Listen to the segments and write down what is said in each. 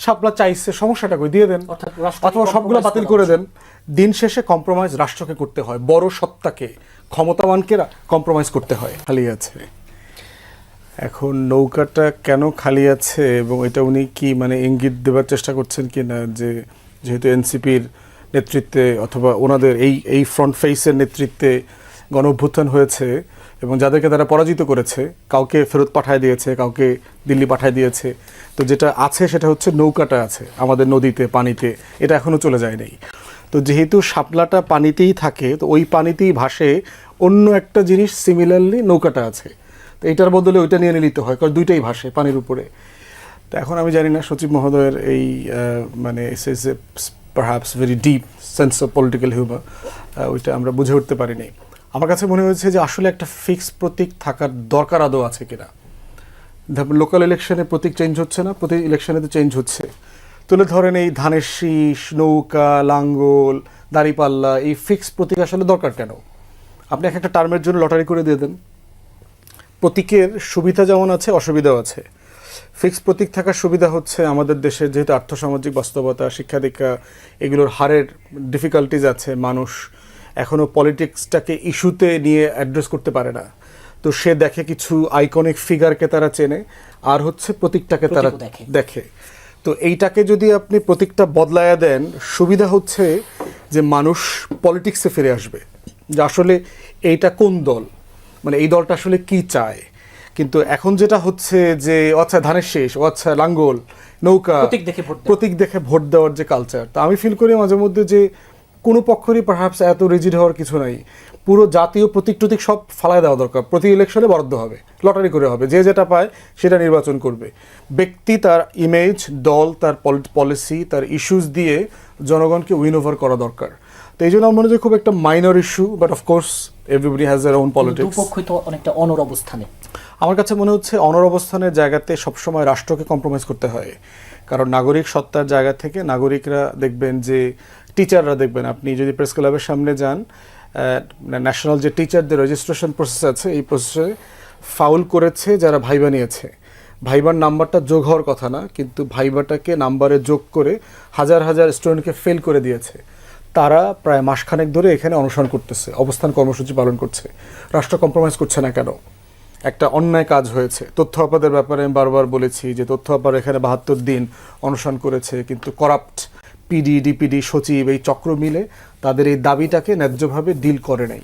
শাপলা চাইছে, সমস্যাটা কই, দিয়ে দেন, অথবা সবগুলো বাতিল করে দেন। দিন শেষে কম্প্রোমাইজ রাষ্ট্রকে করতে হয়, বড় সত্তাকে, ক্ষমতাবানকে কম্প্রোমাইজ করতে হয়। খালি আছে এখন নৌকাটা কেন খালি আছে, এবং এটা উনি কি মানে ইঙ্গিত দেওয়ার চেষ্টা করছেন কি না, যে যেহেতু এনসিপির নেতৃত্বে অথবা ওনাদের এই ফ্রন্ট ফেসের নেতৃত্বে গণ অভ্যুত্থান হয়েছে এবং যাদেরকে তারা পরাজিত করেছে, কাউকে ফেরত পাঠায় দিয়েছে, কাউকে দিল্লি পাঠায় দিয়েছে, তো যেটা আছে সেটা হচ্ছে নৌকাটা আছে আমাদের নদীতে, পানিতে, এটা এখনও চলে যায় নাই। তো যেহেতু শাপলাটা পানিতেই থাকে, তো ওই পানিতেই ভাসে অন্য একটা জিনিস, সিমিলারলি নৌকাটা আছে, তো এইটার বদলে ওইটা নিয়ে নিতে হয়, কারণ দুইটাই ভাসে পানির উপরে। তো এখন আমি জানি না সচিব মহোদয়ের এই মানে perhaps very deep sense of political humour, ওইটা আমরা বুঝে উঠতে পারিনি। আমার কাছে মনে হয়েছে যে আসলে একটা ফিক্স প্রতীক থাকার দরকার আদৌ আছে কিনা। লোকাল ইলেকশনে প্রতীক চেঞ্জ হচ্ছে না, প্রতি ইলেকশনে তো চেঞ্জ হচ্ছে। তুলে ধরেন এই ধানের শীষ, নৌকা, লাঙ্গল, দাঁড়িপাল্লা, এই ফিক্স প্রতীক আসলে দরকার কেন? আপনি একটা টার্মের জন্য লটারি করে দিয়ে দেন। প্রতীকের সুবিধা যেমন আছে, অসুবিধাও আছে। ফিক্স প্রতীক থাকার সুবিধা হচ্ছে আমাদের দেশের যেহেতু আর্থসামাজিক বাস্তবতা, শিক্ষা দীক্ষা, এগুলোর হারের ডিফিকাল্টিজ আছে, মানুষ এখনও পলিটিক্সটাকে ইস্যুতে নিয়ে অ্যাড্রেস করতে পারে না, তো সে দেখে কিছু আইকনিক ফিগারকে তারা চেনে, আর হচ্ছে প্রতীকটাকে তারা দেখে। তো এইটাকে যদি আপনি প্রতীকটা বদলায়া দেন, সুবিধা হচ্ছে যে মানুষ পলিটিক্সে ফিরে আসবে, যে আসলে এইটা কোন দল, মানে এই দলটা আসলে কি চায়। কিন্তু এখন যেটা হচ্ছে যে আচ্ছা ধানের শেষ, ও আচ্ছা লাঙ্গল, নৌকা, প্রতীক দেখে ভোট দেওয়ার যে কালচার, তা আমি ফিল করি মাঝে মধ্যে যে কোনো পক্ষেরই পারহ্যাপস এত রিজিড হওয়ার কিছু নাই। পুরো জাতীয় প্রতীক টতীক সব ফালাই দেওয়া দরকার, প্রতি ইলেকশনে বরাদ্দ হবে, লটারি করে হবে, যে যেটা পায় সেটা নির্বাচন করবে। ব্যক্তি তার ইমেজ, দল তার পলিসি, তার ইস্যুস দিয়ে জনগণকে উইন ওভার করা দরকার। তো এই জন্য আমার মনে হয় খুব একটা minor issue, but of course everybody has their own politics. দুপক্ষই তো অনেকটা অনর অবস্থানে। আমার কাছে মনে হচ্ছে অনর অবস্থানের জায়গাতে সবসময় রাষ্ট্রকে কম্প্রোমাইজ করতে হয়, কারণ নাগরিক সত্তার জায়গা থেকে নাগরিকরা দেখবেন যে, টিচাররা দেখবেন, আপনি যদি প্রেস ক্লাবের সামনে যান, ন্যাশনাল যে টিচারদের রেজিস্ট্রেশন প্রসেস আছে, এই প্রসেসে ফাউল করেছে যারা ভাইবা নিয়েছে। ভাইবার নাম্বারটা যোগ হওয়ার কথা না, কিন্তু ভাইবাটাকে নাম্বারে যোগ করে হাজার হাজার স্টুডেন্টকে ফেল করে দিয়েছে। তারা প্রায় মাসখানেক ধরে এখানে অনশন করতেছে, অবস্থান কর্মসূচি পালন করছে। রাষ্ট্র কম্প্রোমাইজ করছে না কেন? একটা অন্যায় কাজ হয়েছে। তথ্য আপাদের ব্যাপারে আমি বারবার বলেছি যে তথ্য আপার এখানে ৭২ দিন অনশন করেছে, কিন্তু করাপ্ট পিডি, ডিপিডি, সচিব, এই চক্র মিলে তাদের এই দাবিটাকে ন্যায্যভাবে ডিল করে নাই।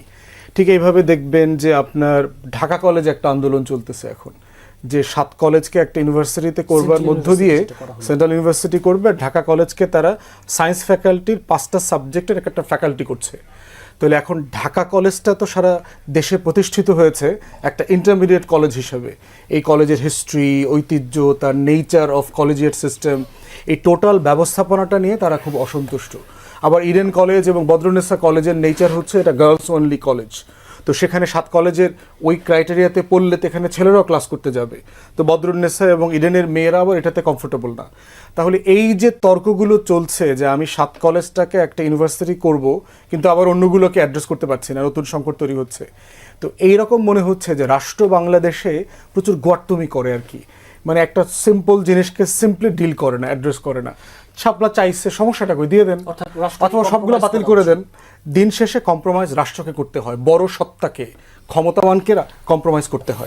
ঠিক এইভাবে দেখবেন যে আপনার ঢাকা কলেজে একটা আন্দোলন চলতেছে এখন, যে ৭ কলেজকে একটা ইউনিভার্সিটিতে করবার মধ্য দিয়ে সেন্ট্রাল ইউনিভার্সিটি করবে, ঢাকা কলেজকে তারা সায়েন্স ফ্যাকাল্টির ৫টা সাবজেক্টের একটা ফ্যাকাল্টি করছে। তাহলে এখন ঢাকা কলেজটা তো সারা দেশে প্রতিষ্ঠিত হয়েছে একটা ইন্টারমিডিয়েট কলেজ হিসেবে। এই কলেজের হিস্ট্রি, ঐতিহ্য, তার নেচার অফ কলেজিয়েট সিস্টেম, এই টোটাল ব্যবস্থাপনাটা নিয়ে তারা খুব অসন্তুষ্ট। আবার ইডেন কলেজ এবং বদরুন্নেসা কলেজের নেচার হচ্ছে এটা গার্লস অনলি কলেজ, তো সেখানে ৭ কলেজের ওই ক্রাইটেরিয়াতে পড়লে তো এখানে ছেলেরাও ক্লাস করতে যাবে, তো বদরুন্নেসা এবং ইডেনের মেয়েরা আবার এটাতে কমফোর্টেবল না। তাহলে এই যে তর্কগুলো চলছে যে আমি ৭ কলেজটাকে একটা ইউনিভার্সিটি করব, কিন্তু আবার অন্যগুলোকে অ্যাড্রেস করতে পারছি না, নতুন সংকট তৈরি হচ্ছে। তো এইরকম মনে হচ্ছে যে রাষ্ট্র বাংলাদেশে প্রচুর গোয়াট্টুমি করে আর কি, মানে একটা সিম্পল জিনিসকে সিম্পলি ডিল করে না, অ্যাড্রেস করে না। শাপলা চাইছে, সমস্যাটা কই, দিয়ে দেন, অথবা সবগুলো বাতিল করে দেন। দিন শেষে কম্প্রোমাইজ রাষ্ট্রকে করতে হয়, বড় সত্তাকে, ক্ষমতাবানকে কম্প্রোমাইজ করতে হয়।